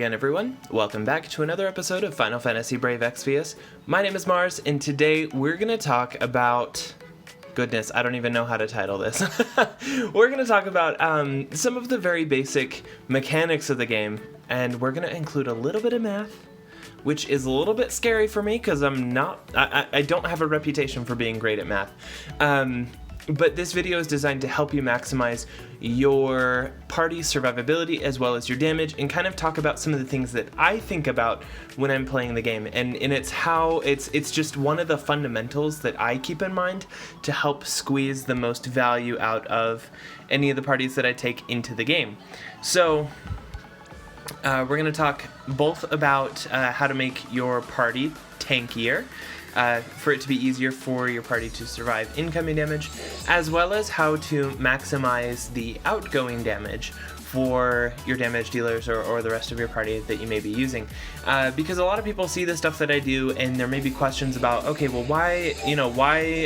again, everyone. Welcome back to another episode of Final Fantasy Brave Exvius. My name is Mars, and today we're going to talk about... Goodness, I don't even know how to title this. We're going to talk about some of the very basic mechanics of the game, and we're going to include a little bit of math, which is a little bit scary for me because I don't have a reputation for being great at math. But this video is designed to help you maximize your party's survivability as well as your damage, and kind of talk about some of the things that I think about when I'm playing the game. And it's just one of the fundamentals that I keep in mind to help squeeze the most value out of any of the parties that I take into the game. So we're going to talk both about how to make your party tankier, for it to be easier for your party to survive incoming damage, as well as how to maximize the outgoing damage for your damage dealers or the rest of your party that you may be using. Because a lot of people see the stuff that I do, and there may be questions about, okay, well, why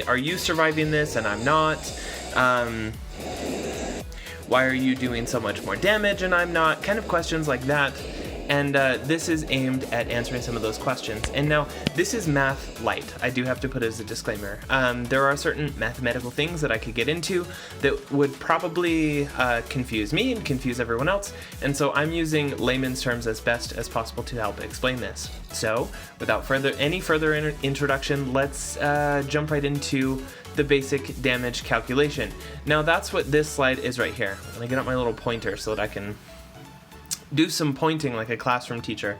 are you surviving this and I'm not? Why are you doing so much more damage and I'm not? Kind of questions like that. And this is aimed at answering some of those questions. And now, this is math light. I do have to put it as a disclaimer. There are certain mathematical things that I could get into that would probably confuse me and confuse everyone else. And so I'm using layman's terms as best as possible to help explain this. So, without any further introduction, let's jump right into the basic damage calculation. Now, that's what this slide is right here. I'm gonna get out my little pointer so that I can do some pointing like a classroom teacher.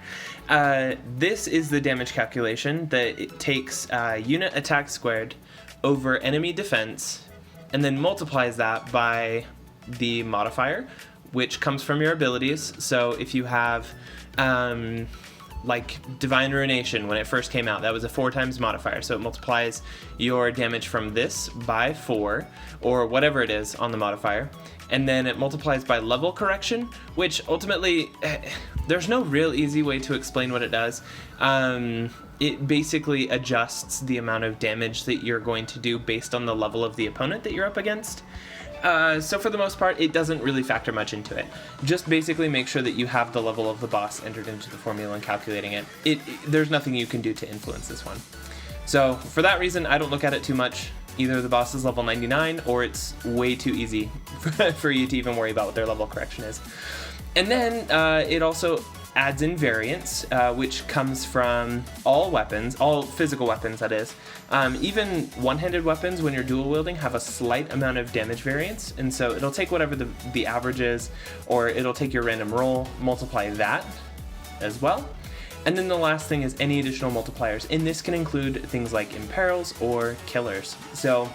This is the damage calculation that it takes unit attack squared over enemy defense, and then multiplies that by the modifier, which comes from your abilities. So if you have like Divine Ruination, when it first came out, that was a 4 times modifier, so it multiplies your damage from this by 4, or whatever it is on the modifier, and then it multiplies by level correction, which ultimately, there's no real easy way to explain what it does. It basically adjusts the amount of damage that you're going to do based on the level of the opponent that you're up against. So for the most part, it doesn't really factor much into it. Just basically make sure that you have the level of the boss entered into the formula and calculating it. There's nothing you can do to influence this one. So for that reason, I don't look at it too much. Either the boss is level 99 or it's way too easy for you to even worry about what their level correction is. And then it also adds in variance, which comes from all weapons, all physical weapons that is. Even one-handed weapons, when you're dual wielding, have a slight amount of damage variance, and so it'll take whatever the average is, or it'll take your random roll, multiply that as well. And then the last thing is any additional multipliers, and this can include things like imperils or killers. So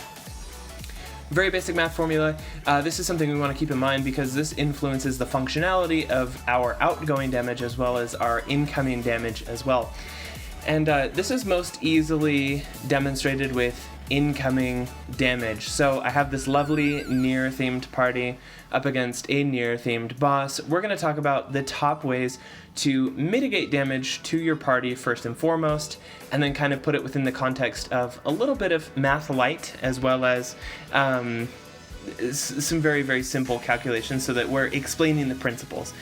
very basic math formula. This is something we want to keep in mind because this influences the functionality of our outgoing damage as well as our incoming damage as well. And this is most easily demonstrated with incoming damage. So I have this lovely Nier-themed party up against a Nier-themed boss. We're going to talk about the top ways to mitigate damage to your party first and foremost, and then kind of put it within the context of a little bit of math light, as well as some very, very simple calculations so that we're explaining the principles.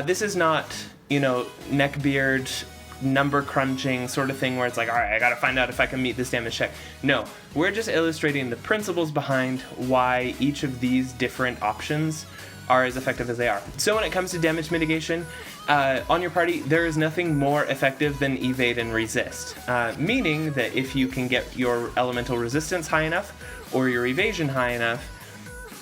This is not, neckbeard, number crunching sort of thing where it's like, all right, I gotta find out if I can meet this damage check. No, we're just illustrating the principles behind why each of these different options are as effective as they are. So when it comes to damage mitigation, on your party, there is nothing more effective than evade and resist. Meaning that if you can get your elemental resistance high enough, or your evasion high enough,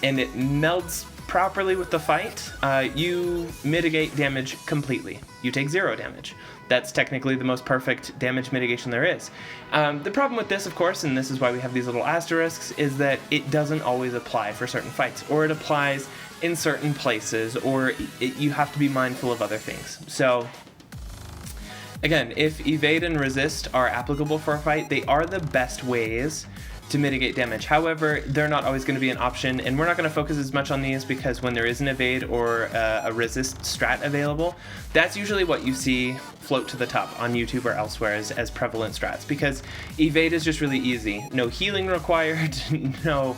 and it melds properly with the fight, you mitigate damage completely. You take 0 damage. That's technically the most perfect damage mitigation there is. The problem with this, of course, and this is why we have these little asterisks, is that it doesn't always apply for certain fights, or it applies in certain places, or you have to be mindful of other things. So, again, if evade and resist are applicable for a fight, they are the best ways to mitigate damage. However, they're not always going to be an option, and we're not going to focus as much on these because when there is an evade or a resist strat available, that's usually what you see float to the top on YouTube or elsewhere as prevalent strats, because evade is just really easy. No healing required, no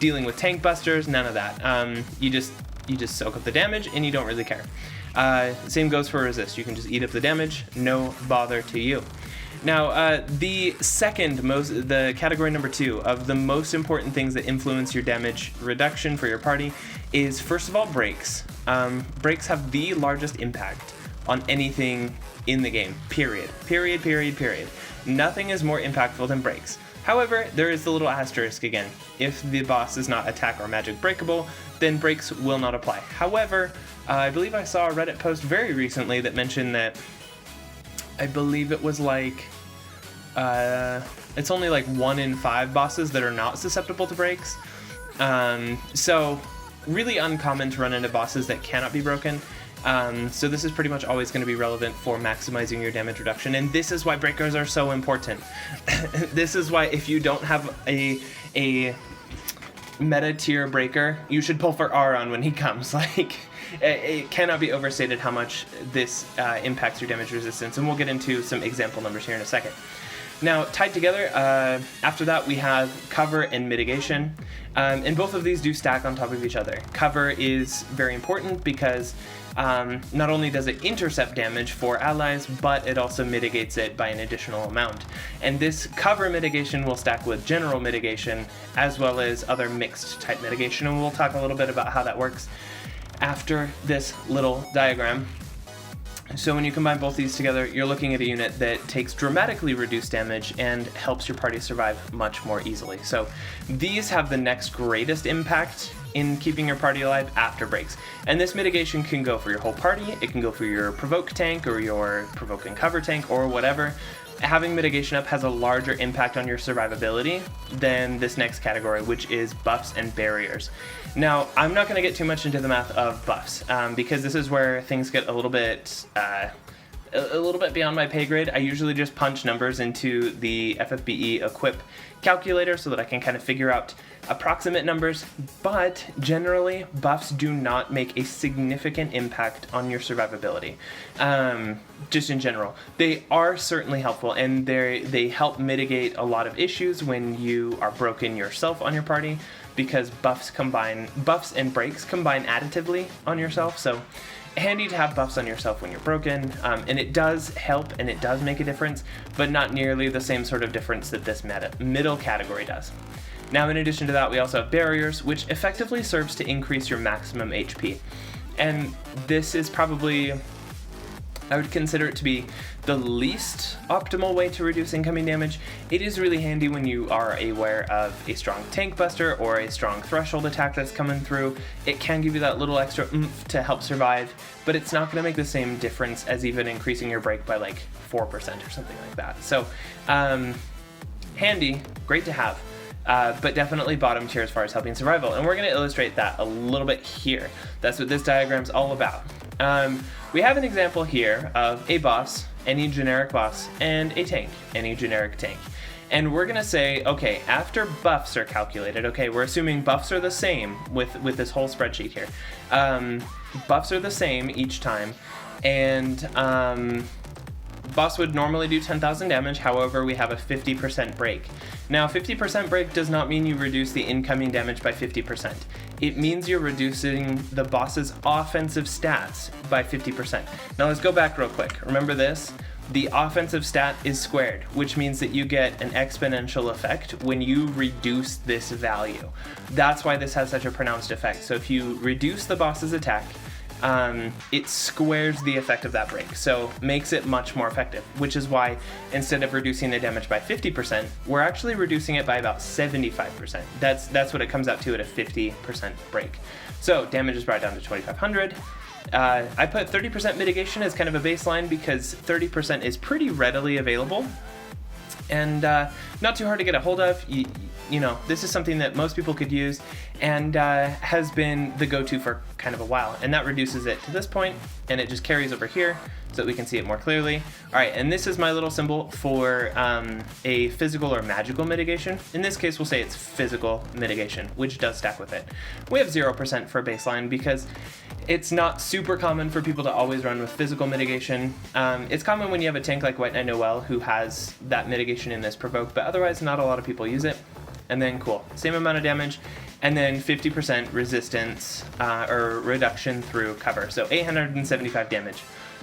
dealing with tank busters, none of that. You just soak up the damage and you don't really care. Same goes for resist. You can just eat up the damage, no bother to you. Now, the category number 2 of the most important things that influence your damage reduction for your party is, first of all, breaks. Breaks have the largest impact on anything in the game, period. Nothing is more impactful than breaks. However, there is the little asterisk again. If the boss is not attack or magic breakable, then breaks will not apply. However, I believe I saw a Reddit post very recently that mentioned that I believe it was like, it's only like 1 in 5 bosses that are not susceptible to breaks. So really uncommon to run into bosses that cannot be broken. So this is pretty much always going to be relevant for maximizing your damage reduction, and this is why breakers are so important. This is why if you don't have a meta tier breaker, you should pull for Aron when he comes. Like, it cannot be overstated how much this impacts your damage resistance, and we'll get into some example numbers here in a second. Now, tied together, after that we have cover and mitigation, and both of these do stack on top of each other. Cover is very important because not only does it intercept damage for allies, but it also mitigates it by an additional amount. And this cover mitigation will stack with general mitigation, as well as other mixed type mitigation, and we'll talk a little bit about how that works after this little diagram. So when you combine both these together, you're looking at a unit that takes dramatically reduced damage and helps your party survive much more easily. So these have the next greatest impact in keeping your party alive after breaks. And this mitigation can go for your whole party, it can go for your provoke tank or your provoke and cover tank or whatever. Having mitigation up has a larger impact on your survivability than this next category, which is buffs and barriers. Now, I'm not going to get too much into the math of buffs, because this is where things get a little bit beyond my pay grade. I usually just punch numbers into the FFBE equip calculator so that I can kind of figure out approximate numbers, but generally buffs do not make a significant impact on your survivability. Just in general, they are certainly helpful, and they help mitigate a lot of issues when you are broken yourself on your party, because buffs and breaks combine additively on yourself. So handy to have buffs on yourself when you're broken, and it does help and it does make a difference, but not nearly the same sort of difference that this middle category does. Now, in addition to that, we also have barriers, which effectively serves to increase your maximum HP. And this is probably, I would consider it to be the least optimal way to reduce incoming damage. It is really handy when you are aware of a strong tank buster or a strong threshold attack that's coming through. It can give you that little extra oomph to help survive, but it's not going to make the same difference as even increasing your break by like 4% or something like that. So handy, great to have. But definitely bottom tier as far as helping survival. And we're going to illustrate that a little bit here. That's what this diagram's all about. We have an example here of a boss, any generic boss, and a tank, any generic tank. And we're going to say, okay, after buffs are calculated, okay, we're assuming buffs are the same with this whole spreadsheet here. Buffs are the same each time, and boss would normally do 10,000 damage, however, we have a 50% break. Now, 50% break does not mean you reduce the incoming damage by 50%. It means you're reducing the boss's offensive stats by 50%. Now, let's go back real quick. Remember this? The offensive stat is squared, which means that you get an exponential effect when you reduce this value. That's why this has such a pronounced effect. So if you reduce the boss's attack, it squares the effect of that break, so makes it much more effective, which is why instead of reducing the damage by 50%, we're actually reducing it by about 75%. That's what it comes out to at a 50% break. So damage is brought down to 2,500. I put 30% mitigation as kind of a baseline because 30% is pretty readily available and not too hard to get a hold of. You know, this is something that most people could use and has been the go-to for kind of a while. And that reduces it to this point, and it just carries over here so that we can see it more clearly. All right, and this is my little symbol for a physical or magical mitigation. In this case, we'll say it's physical mitigation, which does stack with it. We have 0% for baseline because it's not super common for people to always run with physical mitigation. It's common when you have a tank like White Knight Noel who has that mitigation in this provoke, but otherwise not a lot of people use it. and then cool, same amount of damage, and then 50% resistance or reduction through cover. So 875 damage.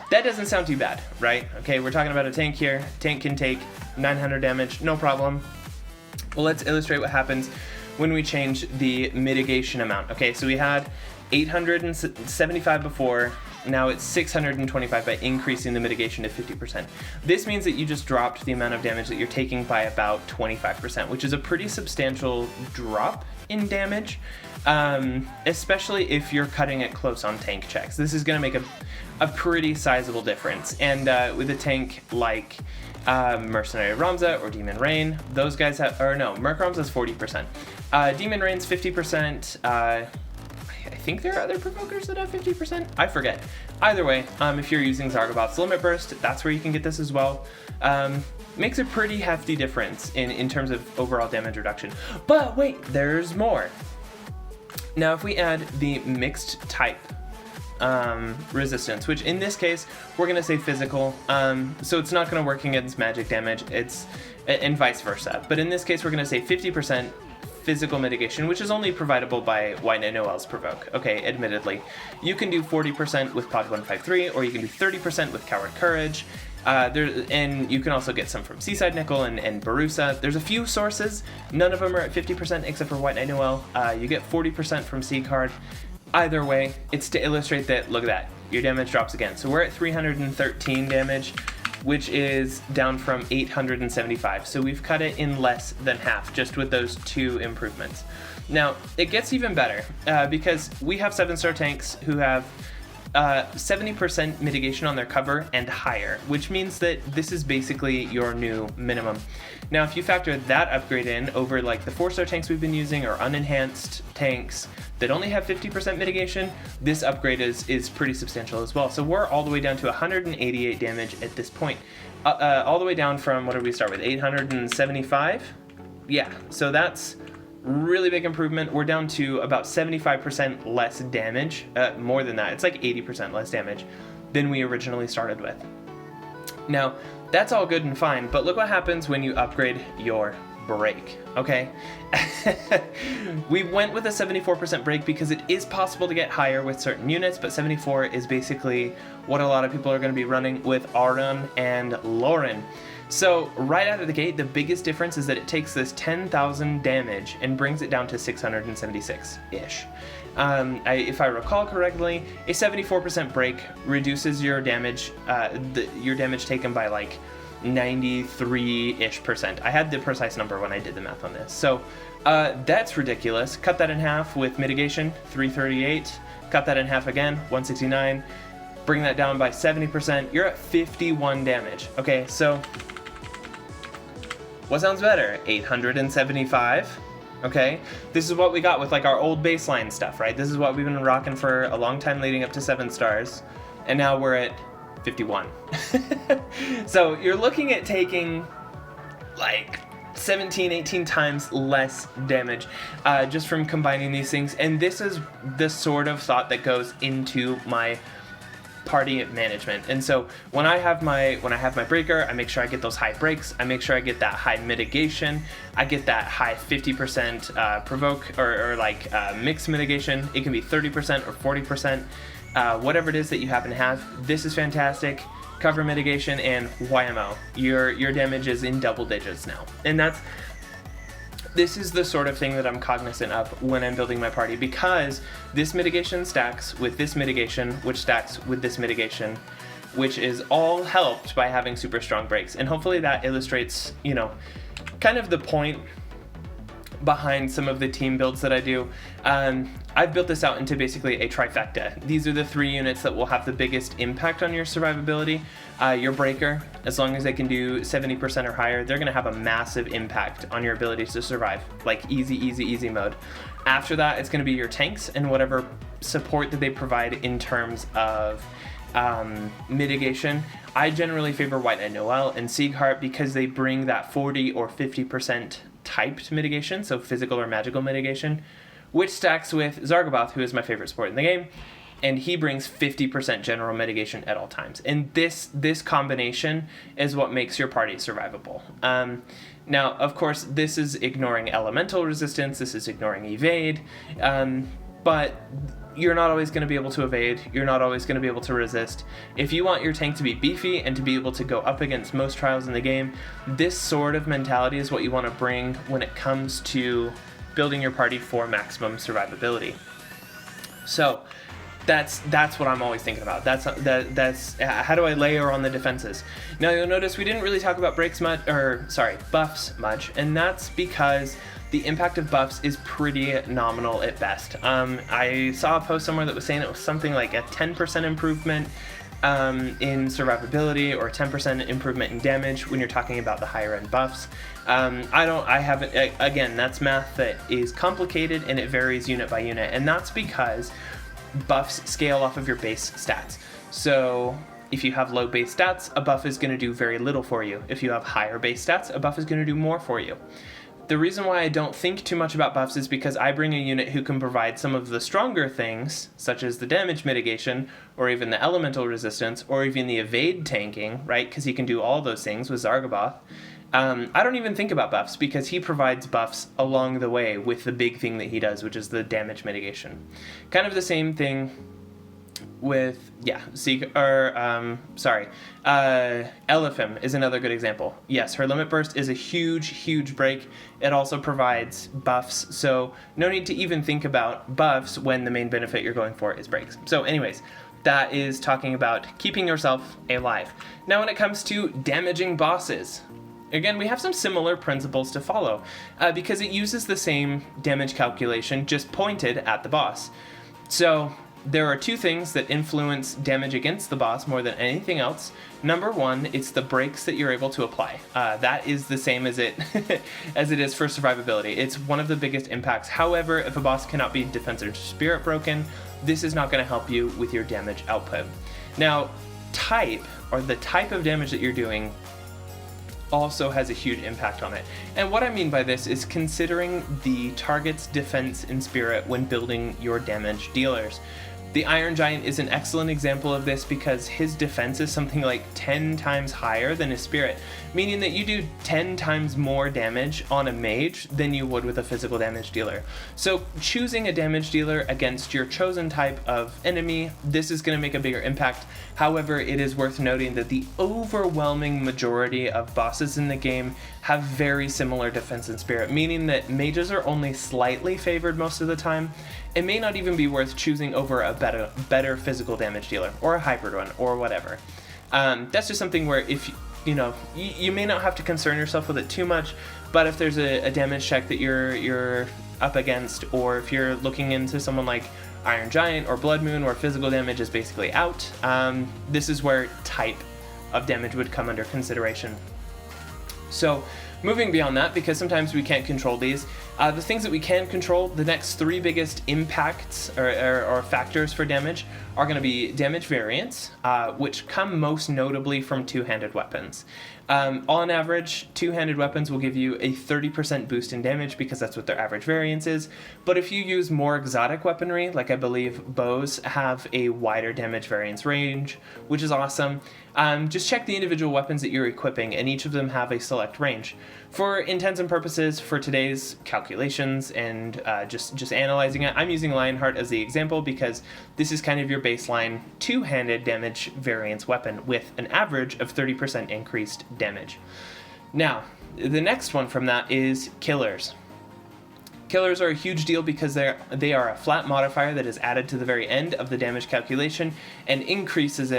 That doesn't sound too bad, right? Okay, we're talking about a tank here. Tank can take 900 damage, no problem. Well, let's illustrate what happens when we change the mitigation amount. Okay, so we had 875 before, now it's 625 by increasing the mitigation to 50%. This means that you just dropped the amount of damage that you're taking by about 25%, which is a pretty substantial drop in damage, especially if you're cutting it close on tank checks. This is going to make a pretty sizable difference. And with a tank like Mercenary Ramza or Demon Rain, those guys have, or no, Merc Ramza's 40%. Demon Rain's 50%. I think there are other provokers that have 50%. I forget. Either way, if you're using Zargoboth's Limit Burst, that's where you can get this as well. Makes a pretty hefty difference in terms of overall damage reduction. But wait, there's more. Now, if we add the mixed type resistance, which in this case, we're going to say physical, so it's not going to work against magic damage, and vice versa. But in this case, we're going to say 50% physical mitigation, which is only providable by White Knight Noel's Provoke. Okay, admittedly. You can do 40% with Pod 153, or you can do 30% with Coward Courage. And you can also get some from Seaside Nickel and Barusa. There's a few sources. None of them are at 50% except for White Knight Noel. You get 40% from Sea Card. Either way, it's to illustrate that, look at that, your damage drops again. So we're at 313 damage, which is down from 875. So we've cut it in less than half just with those two improvements. Now, it gets even better because we have 7-star tanks who have 70% mitigation on their cover and higher, which means that this is basically your new minimum. Now, if you factor that upgrade in over like the 4-star tanks we've been using or unenhanced tanks that only have 50% mitigation, this upgrade is pretty substantial as well. So we're all the way down to 188 damage at this point. All the way down from, what did we start with, 875? Yeah, so that's really big improvement. We're down to about 75% less damage, more than that. It's like 80% less damage than we originally started with. Now, that's all good and fine, but look what happens when you upgrade your break, okay? We went with a 74% break because it is possible to get higher with certain units, but 74 is basically what a lot of people are going to be running with Auron and Lauren. So right out of the gate, the biggest difference is that it takes this 10,000 damage and brings it down to 676-ish. If I recall correctly, a 74% break reduces your damage, your damage taken by like 93-ish%. I had the precise number when I did the math on this. So that's ridiculous. Cut that in half with mitigation, 338. Cut that in half again, 169. Bring that down by 70%. You're at 51 damage. Okay, so what sounds better? 875. Okay, this is what we got with like our old baseline stuff, right? This is what we've been rocking for a long time leading up to 7 stars, and now we're at 51. So you're looking at taking like 17, 18 times less damage just from combining these things, and this is the sort of thought that goes into my party management. And so when I have my breaker, I make sure I get those high breaks, I make sure I get that high mitigation, I get that high 50% provoke or like mixed mitigation. It can be 30% or 40%, whatever it is that you happen to have. This is fantastic. Cover mitigation and YMO. Your damage is in double digits now. And this is the sort of thing that I'm cognizant of when I'm building my party, because this mitigation stacks with this mitigation, which stacks with this mitigation, which is all helped by having super strong breaks. And hopefully that illustrates, you know, kind of the point behind some of the team builds that I do. I've built this out into basically a trifecta. These are the 3 units that will have the biggest impact on your survivability. Your breaker, as long as they can do 70% or higher, they're gonna have a massive impact on your ability to survive, like easy mode. After that, it's gonna be your tanks and whatever support that they provide in terms of mitigation. I generally favor White Knight Noel and Siegheart because they bring that 40 or 50% typed mitigation, so physical or magical mitigation, which stacks with Zargoboth, who is my favorite support in the game, and he brings 50% general mitigation at all times. And this combination is what makes your party survivable. Now, of course, this is ignoring elemental resistance, this is ignoring evade, but you're not always going to be able to evade, you're not always going to be able to resist. If you want your tank to be beefy and to be able to go up against most trials in the game, this sort of mentality is what you want to bring when it comes to building your party for maximum survivability. So that's what I'm always thinking about. That's how do I layer on the defenses? Now you'll notice we didn't really talk about buffs much, and that's because the impact of buffs is pretty nominal at best. I saw a post somewhere that was saying it was something like a 10% improvement in survivability or 10% improvement in damage when you're talking about the higher end buffs. Again, that's math that is complicated and it varies unit by unit, and that's because buffs scale off of your base stats. So if you have low base stats, a buff is going to do very little for you. If you have higher base stats, a buff is going to do more for you. The reason why I don't think too much about buffs is because I bring a unit who can provide some of the stronger things, such as the damage mitigation, or even the elemental resistance, or even the evade tanking, right? Because he can do all those things with Zargaboth. I don't even think about buffs because he provides buffs along the way with the big thing that he does, which is the damage mitigation. Kind of the same thing with, Elephim is another good example. Yes, her limit burst is a huge break. It also provides buffs, so no need to even think about buffs when the main benefit you're going for is breaks. So anyways, that is talking about keeping yourself alive. Now when it comes to damaging bosses, again, we have some similar principles to follow because it uses the same damage calculation just pointed at the boss. So there are two things that influence damage against the boss more than anything else. Number one, it's the breaks that you're able to apply. That is the same as it as it is for survivability. It's one of the biggest impacts. However, if a boss cannot be defense or spirit broken, this is not going to help you with your damage output. Now, the type of damage that you're doing also has a huge impact on it. And what I mean by this is considering the target's defense and spirit when building your damage dealers. The Iron Giant is an excellent example of this because his defense is something like 10 times higher than his spirit, meaning that you do 10 times more damage on a mage than you would with a physical damage dealer. So choosing a damage dealer against your chosen type of enemy, this is going to make a bigger impact. However, it is worth noting that the overwhelming majority of bosses in the game have very similar defense and spirit, meaning that mages are only slightly favored most of the time. It may not even be worth choosing over a better physical damage dealer or a hybrid one or whatever. That's just something where if you may not have to concern yourself with it too much, but if there's a damage check that you're up against, or if you're looking into someone like Iron Giant or Blood Moon where physical damage is basically out, this is where type of damage would come under consideration. So moving beyond that, because sometimes we can't control these, the things that we can control, the next three biggest impacts or factors for damage are going to be damage variance, which come most notably from two-handed weapons. On average, two-handed weapons will give you a 30% boost in damage because that's what their average variance is. But if you use more exotic weaponry, like I believe bows have a wider damage variance range, which is awesome. Just check the individual weapons that you're equipping, and each of them have a select range. For intents and purposes, for today's calculations and just analyzing it, I'm using Lionheart as the example because this is kind of your baseline two-handed damage variance weapon with an average of 30% increased damage. Now, the next one from that is killers. Killers are a huge deal because they are a flat modifier that is added to the very end of the damage calculation and increases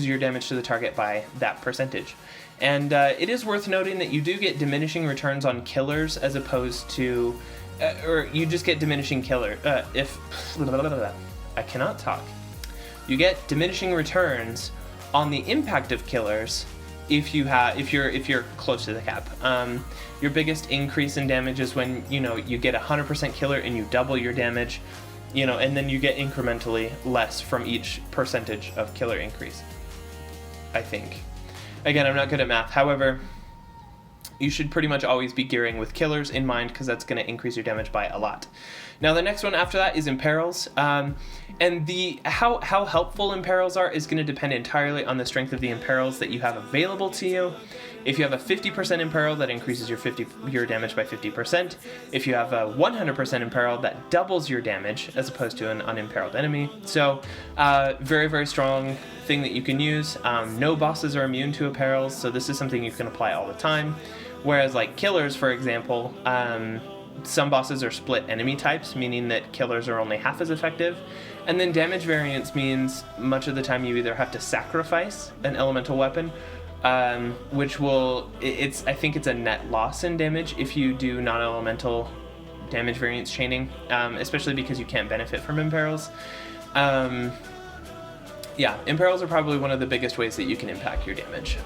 your damage to the target by that percentage. And it is worth noting that you do get diminishing returns on killers as opposed to, or you just get diminishing I cannot talk. You get diminishing returns on the impact of killers if you're close to the cap. Your biggest increase in damage is when you get 100% killer and you double your damage, and then you get incrementally less from each percentage of killer increase, I think. Again, I'm not good at math. However, you should pretty much always be gearing with killers in mind because that's going to increase your damage by a lot. Now, the next one after that is imperils. And how helpful imperils are is going to depend entirely on the strength of the imperils that you have available to you. If you have a 50% imperil, that increases your damage by 50%. If you have a 100% imperil, that doubles your damage as opposed to an unimperiled enemy. So very, very strong thing that you can use. No bosses are immune to imperils, so this is something you can apply all the time. Whereas like killers, for example, some bosses are split enemy types, meaning that killers are only half as effective. And then damage variance means much of the time you either have to sacrifice an elemental weapon, which will, I think it's a net loss in damage if you do non-elemental damage variance chaining, especially because you can't benefit from imperils. Yeah, imperils are probably one of the biggest ways that you can impact your damage.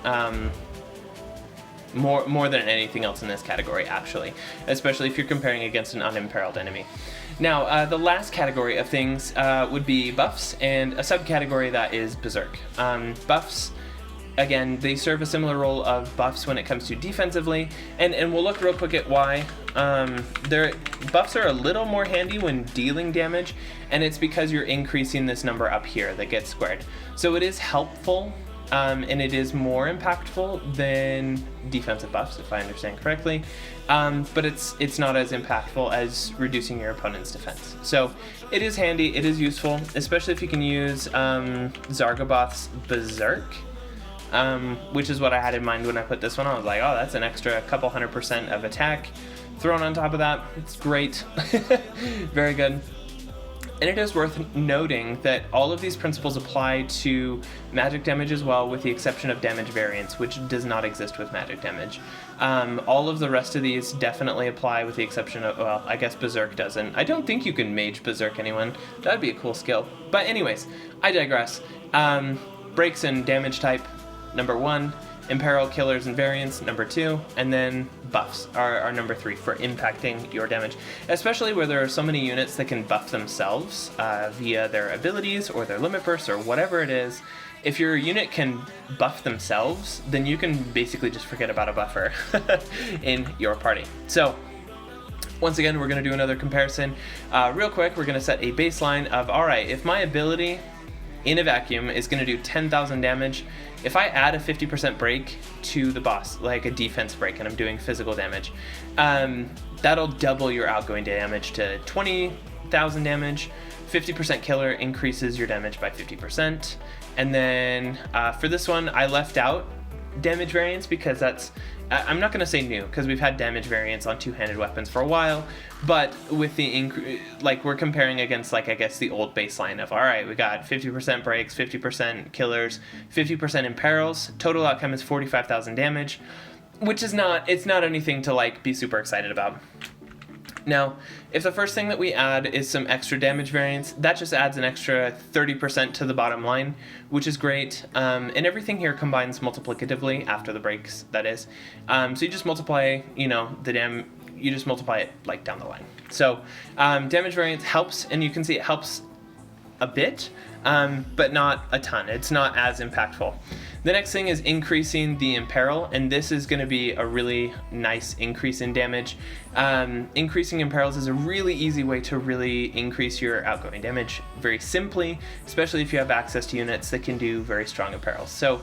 More than anything else in this category, actually, especially if you're comparing against an unimperiled enemy. Now, the last category of things would be buffs, and a subcategory that is Berserk. Buffs, again, they serve a similar role of buffs when it comes to defensively, and we'll look real quick at why. Buffs are a little more handy when dealing damage, and it's because you're increasing this number up here that gets squared. So it is helpful. And it is more impactful than defensive buffs, if I understand correctly, but it's not as impactful as reducing your opponent's defense. So it is handy, it is useful, especially if you can use Zargoboth's Berserk, which is what I had in mind when I put this one on. I was like, oh, that's an extra couple 100% of attack thrown on top of that. It's great. Very good. And it is worth noting that all of these principles apply to magic damage as well, with the exception of damage variance, which does not exist with magic damage. All of the rest of these definitely apply, with the exception of, well, I guess Berserk doesn't. I don't think you can mage Berserk anyone. That'd be a cool skill. But anyways, I digress. Breaks and damage type, number 1. Imperil, killers, and variants, number 2, and then buffs are number 3 for impacting your damage, especially where there are so many units that can buff themselves via their abilities or their limit bursts or whatever it is. If your unit can buff themselves, then you can basically just forget about a buffer in your party. So once again, we're going to do another comparison. Real quick, we're going to set a baseline of, alright, if my ability in a vacuum is going to do 10,000 damage, if I add a 50% break to the boss, like a defense break, and I'm doing physical damage, that'll double your outgoing damage to 20,000 damage. 50% killer increases your damage by 50%. And then for this one, I left out damage variance because that's, I'm not going to say new, because we've had damage variance on two-handed weapons for a while, but with the like we're comparing against, like, I guess the old baseline of, all right, we got 50% breaks, 50% killers, 50% imperils, total outcome is 45,000 damage, which is not, it's not anything to like be super excited about. Now, if the first thing that we add is some extra damage variance, that just adds an extra 30% to the bottom line, which is great. And everything here combines multiplicatively after the breaks, that is. So you just multiply, you know, you just multiply it like down the line. So damage variance helps, and you can see it helps a bit, but not a ton. It's not as impactful. The next thing is increasing the imperil, and this is going to be a really nice increase in damage. Increasing imperils is a really easy way to really increase your outgoing damage very simply, especially if you have access to units that can do very strong imperils. So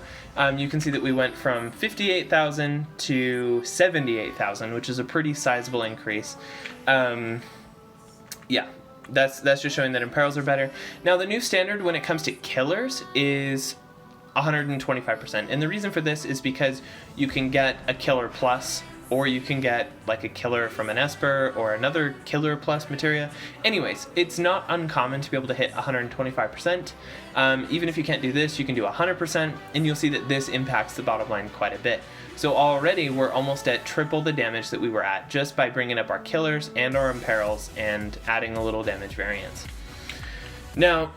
you can see that we went from 58,000 to 78,000, which is a pretty sizable increase. Yeah. That's just showing that imperils are better. Now, the new standard when it comes to killers is 125%. And the reason for this is because you can get a killer plus, or you can get like a killer from an Esper or another killer plus materia. Anyways, it's not uncommon to be able to hit 125%. Even if you can't do this, you can do 100%, and you'll see that this impacts the bottom line quite a bit. So already we're almost at triple the damage that we were at just by bringing up our killers and our imperils and adding a little damage variance. Now,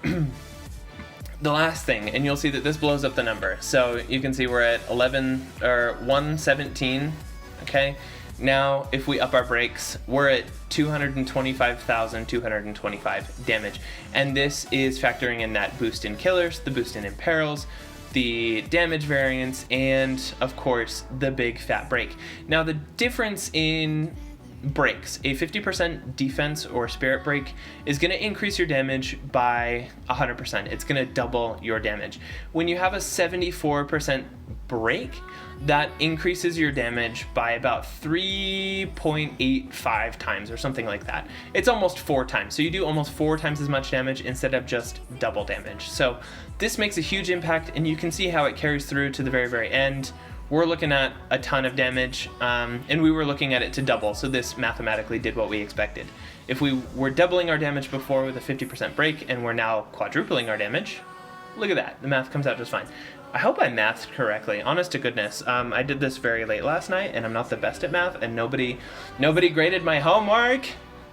the last thing, and you'll see that this blows up the number. So you can see we're at 117, okay? Now, if we up our breaks, we're at 225,225 damage. And this is factoring in that boost in killers, the boost in imperils, the damage variance, and of course the big fat break. Now, the difference in breaks, a 50% defense or spirit break is going to increase your damage by 100%. It's going to double your damage. When you have a 74% break, that increases your damage by about 3.85 times or something like that. It's almost 4 times. So you do almost 4 times as much damage instead of just double damage. So this makes a huge impact, and you can see how it carries through to the very, very end. We're looking at a ton of damage, and we were looking at it to double, so this mathematically did what we expected. If we were doubling our damage before with a 50% break, and we're now quadrupling our damage, look at that, the math comes out just fine. I hope I mathed correctly, honest to goodness. I did this very late last night, and I'm not the best at math, and nobody graded my homework,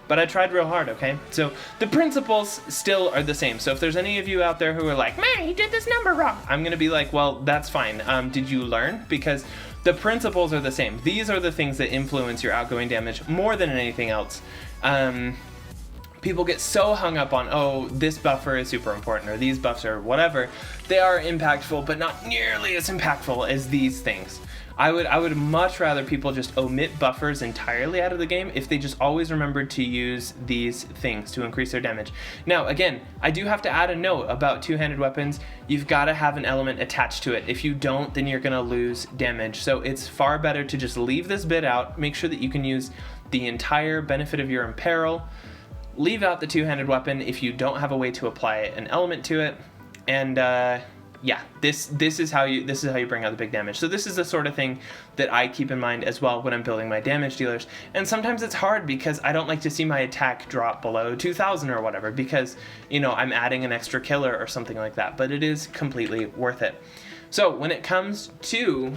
but I tried real hard, okay? So the principles still are the same. So if there's any of you out there who are like, man, you did this number wrong, I'm gonna be like, well, that's fine. Did you learn? Because the principles are the same. These are the things that influence your outgoing damage more than anything else. People get so hung up on, oh, this buffer is super important, or these buffs are whatever. They are impactful, but not nearly as impactful as these things. I would much rather people just omit buffers entirely out of the game if they just always remembered to use these things to increase their damage. Now, again, I do have to add a note about two-handed weapons. You've got to have an element attached to it. If you don't, then you're going to lose damage. So it's far better to just leave this bit out, make sure that you can use the entire benefit of your imperil, leave out the two-handed weapon if you don't have a way to apply an element to it, and yeah, this is how you bring out the big damage. So this is the sort of thing that I keep in mind as well when I'm building my damage dealers. And sometimes it's hard because I don't like to see my attack drop below 2,000 or whatever because, you know, I'm adding an extra killer or something like that, but it is completely worth it. So when it comes to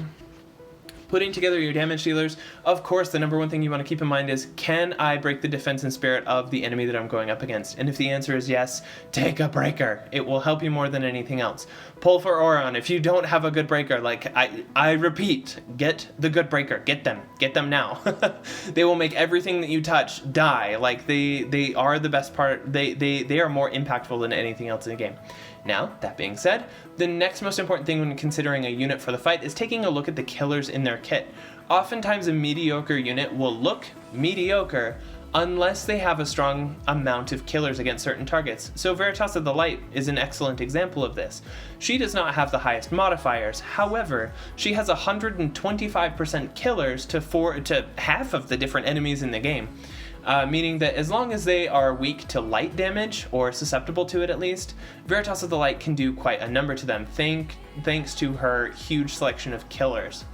putting together your damage dealers, of course, the number one thing you want to keep in mind is, can I break the defense and spirit of the enemy that I'm going up against? And if the answer is yes, take a breaker. It will help you more than anything else. Pull for Orion. If you don't have a good breaker, like I repeat, get the good breaker. Get them now. They will make everything that you touch die. Like they are the best part. They are more impactful than anything else in the game. Now, that being said, the next most important thing when considering a unit for the fight is taking a look at the killers in their kit. Oftentimes a mediocre unit will look mediocre unless they have a strong amount of killers against certain targets. So Veritas of the Light is an excellent example of this. She does not have the highest modifiers, however, she has 125% killers to half of the different enemies in the game. Meaning that as long as they are weak to light damage, or susceptible to it at least, Veritas of the Light can do quite a number to them, thanks to her huge selection of killers.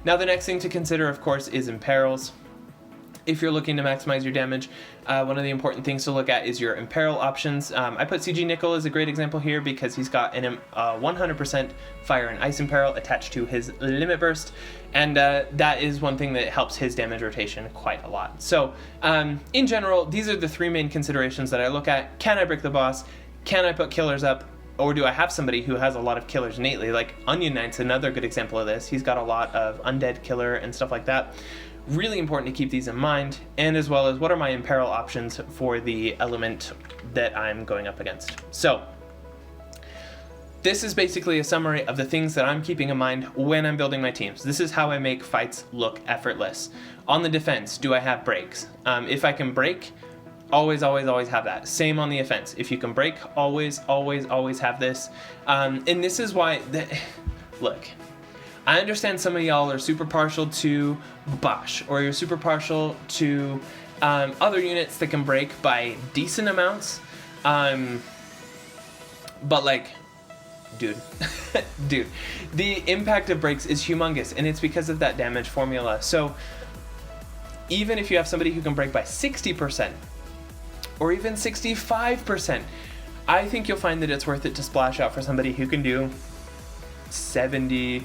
Now the next thing to consider, of course, is imperils. If you're looking to maximize your damage, one of the important things to look at is your imperil options. I put CG Nickel as a great example here because he's got an 100% fire and ice imperil attached to his limit burst, and that is one thing that helps his damage rotation quite a lot. So in general, these are the three main considerations that I look at. Can I break the boss? Can I put killers up? Or do I have somebody who has a lot of killers innately? Like Onion Knight's another good example of this. He's got a lot of undead killer and stuff like that. Really important to keep these in mind, and as well as what are my imperil options for the element that I'm going up against. So this is basically a summary of the things that I'm keeping in mind when I'm building my teams. This is how I make fights look effortless. On the defense, do I have breaks? If I can break, always have that. Same on the offense. If you can break, always have this. And this is why, look, I understand some of y'all are super partial to Bosch, or you're super partial to other units that can break by decent amounts. But like, dude, the impact of breaks is humongous, and it's because of that damage formula. So even if you have somebody who can break by 60%, or even 65%, I think you'll find that it's worth it to splash out for somebody who can do 70,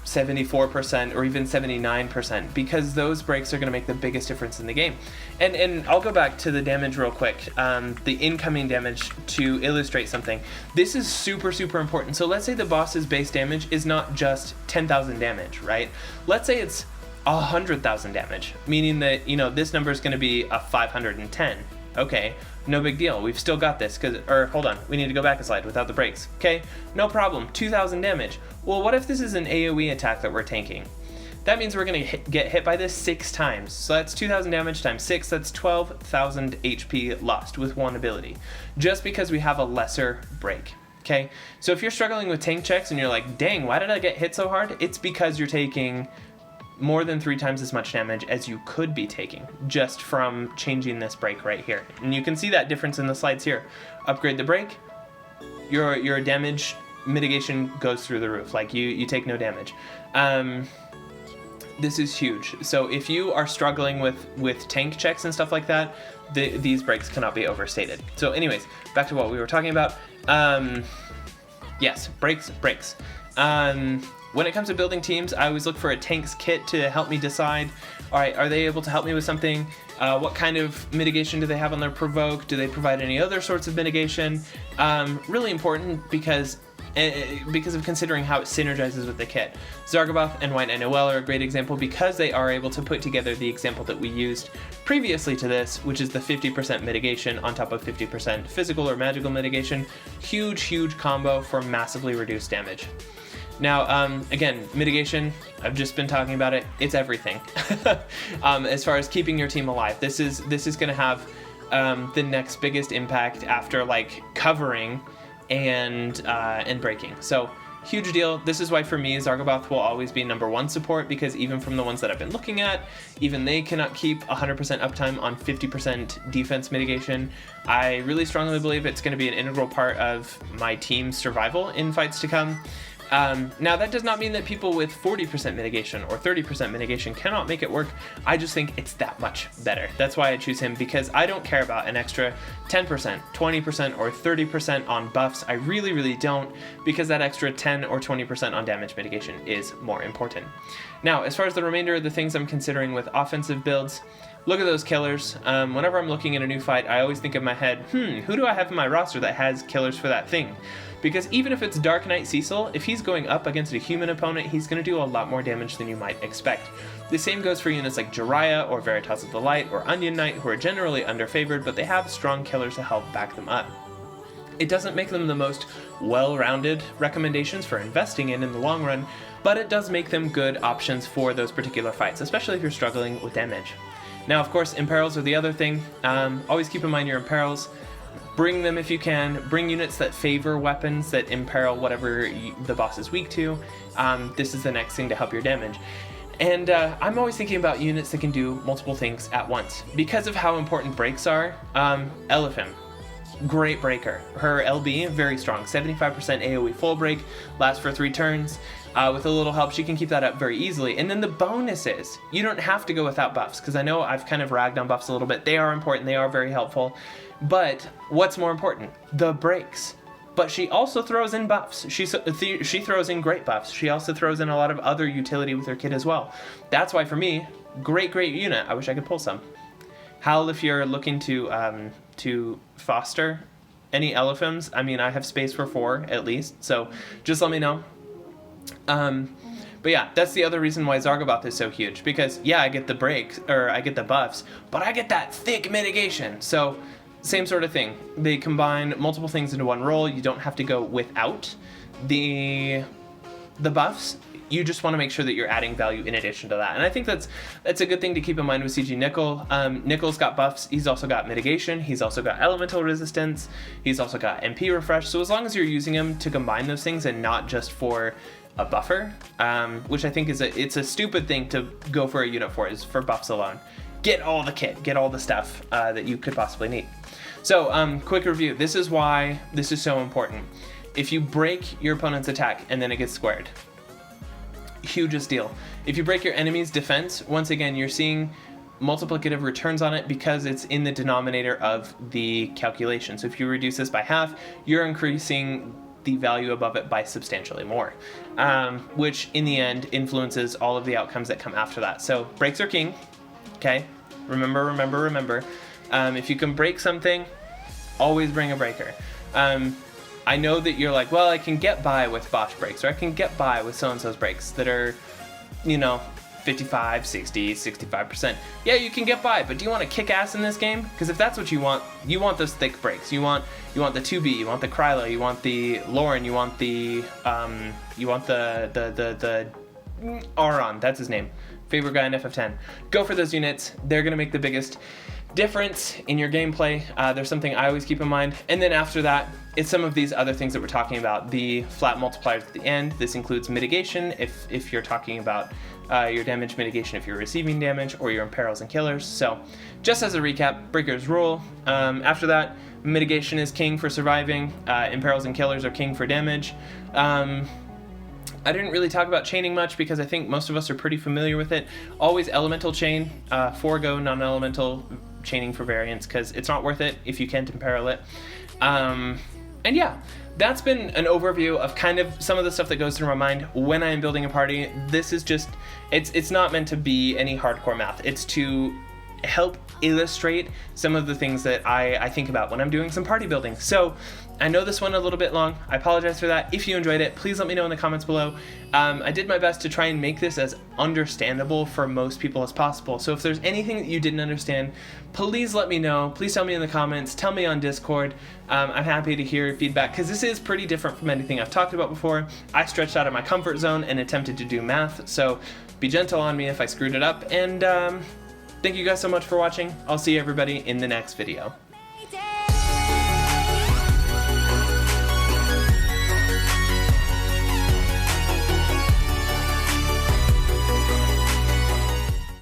74%, or even 79%, because those breaks are going to make the biggest difference in the game. And I'll go back to the damage real quick, the incoming damage, to illustrate something. This is super important. So let's say the boss's base damage is not just 10,000 damage, right? Let's say it's 100,000 damage, meaning that, you know, this number is going to be a 510. Okay, no big deal. We've still got this, hold on, we need to go back a slide without the breaks. Okay, no problem, 2,000 damage. Well, what if this is an AoE attack that we're tanking? That means we're gonna get hit by this 6 times. So that's 2,000 damage times 6, that's 12,000 HP lost with one ability, just because we have a lesser break. Okay, so if you're struggling with tank checks and you're like, dang, why did I get hit so hard? It's because you're taking more than 3 times as much damage as you could be taking just from changing this break right here. And you can see that difference in the slides here. Upgrade the break, your damage mitigation goes through the roof. Like you take no damage. This is huge. So if you are struggling with tank checks and stuff like that, these breaks cannot be overstated. So anyways, back to what we were talking about. Yes, breaks. When it comes to building teams, I always look for a tanks kit to help me decide, all right, are they able to help me with something? What kind of mitigation do they have on their provoke? Do they provide any other sorts of mitigation? Really important because of considering how it synergizes with the kit. Zargaboth and White Knight Noel are a great example because they are able to put together the example that we used previously to this, which is the 50% mitigation on top of 50% physical or magical mitigation. Huge combo for massively reduced damage. Now, again, mitigation, I've just been talking about it, it's everything. As far as keeping your team alive, this is going to have the next biggest impact after like covering and breaking. So huge deal. This is why for me Zargaboth will always be number 1 support, because even from the ones that I've been looking at, even they cannot keep 100% uptime on 50% defense mitigation. I really strongly believe it's going to be an integral part of my team's survival in fights to come. Now that does not mean that people with 40% mitigation or 30% mitigation cannot make it work. I just think it's that much better. That's why I choose him, because I don't care about an extra 10%, 20%, or 30% on buffs. I really don't, because that extra 10 or 20% on damage mitigation is more important. Now, as far as the remainder of the things I'm considering with offensive builds, look at those killers. Whenever I'm looking at a new fight, I always think in my head, who do I have in my roster that has killers for that thing? Because even if it's Dark Knight Cecil, if he's going up against a human opponent, he's going to do a lot more damage than you might expect. The same goes for units like Jiraiya or Veritas of the Light or Onion Knight, who are generally underfavored, but they have strong killers to help back them up. It doesn't make them the most well-rounded recommendations for investing in the long run, but it does make them good options for those particular fights, especially if you're struggling with damage. Now, of course, imperils are the other thing. Always keep in mind your imperils. Bring them if you can. Bring units that favor weapons that imperil whatever the boss is weak to. This is the next thing to help your damage. And I'm always thinking about units that can do multiple things at once. Because of how important breaks are, Elephim, great breaker. Her LB, very strong. 75% AoE full break, lasts for 3 turns. With a little help, she can keep that up very easily. And then the bonuses, you don't have to go without buffs, because I know I've kind of ragged on buffs a little bit. They are important, they are very helpful. But what's more important? The breaks. But she also throws in buffs. She throws in great buffs. She also throws in a lot of other utility with her kit as well. That's why for me, great unit. I wish I could pull some. Howl, if you're looking to foster any Eliphims, I mean, I have space for 4 at least, so just let me know. But yeah, that's the other reason why Zargaboth is so huge, because yeah, I get the breaks, or I get the buffs, but I get that thick mitigation. So same sort of thing. They combine multiple things into one roll. You don't have to go without the buffs. You just want to make sure that you're adding value in addition to that. And I think that's a good thing to keep in mind with CG Nickel. Nickel's got buffs. He's also got mitigation. He's also got elemental resistance. He's also got MP refresh. So as long as you're using him to combine those things and not just for a buffer, which I think it's a stupid thing to go for a unit for, is for buffs alone. Get all the kit, get all the stuff that you could possibly need. So quick review. This is why this is so important. If you break your opponent's attack and then it gets squared, hugest deal. If you break your enemy's defense, once again, you're seeing multiplicative returns on it because it's in the denominator of the calculation. So if you reduce this by half, you're increasing the value above it by substantially more, which in the end influences all of the outcomes that come after that. So breaks are king, okay? Remember. If you can break something, always bring a breaker. I know that you're like, well, I can get by with botch breaks, or I can get by with so-and-so's breaks that are, 55, 60, 65%. Yeah, you can get by, but do you want to kick ass in this game? Because if that's what you want those thick breaks. You want the 2B, you want the Krylo, you want the Lauren, you want the Auron, that's his name. Favorite guy in FF10. Go for those units. They're going to make the biggest difference in your gameplay. There's something I always keep in mind. And then after that, it's some of these other things that we're talking about. The flat multipliers at the end. This includes mitigation if you're talking about your damage mitigation if you're receiving damage, or your imperils and killers. So just as a recap, breakers rule. After that, mitigation is king for surviving. Imperils and killers are king for damage. I didn't really talk about chaining much because I think most of us are pretty familiar with it. Always elemental chain, forego non-elemental chaining for variance because it's not worth it if you can't imperil it. And yeah, that's been an overview of kind of some of the stuff that goes through my mind when I am building a party. This is just, it's not meant to be any hardcore math. It's to help illustrate some of the things that I think about when I'm doing some party building. So I know this went a little bit long. I apologize for that. If you enjoyed it, please let me know in the comments below. I did my best to try and make this as understandable for most people as possible. So if there's anything that you didn't understand, please let me know. Please tell me in the comments. Tell me on Discord. I'm happy to hear your feedback because this is pretty different from anything I've talked about before. I stretched out of my comfort zone and attempted to do math. So be gentle on me if I screwed it up. And thank you guys so much for watching. I'll see everybody in the next video.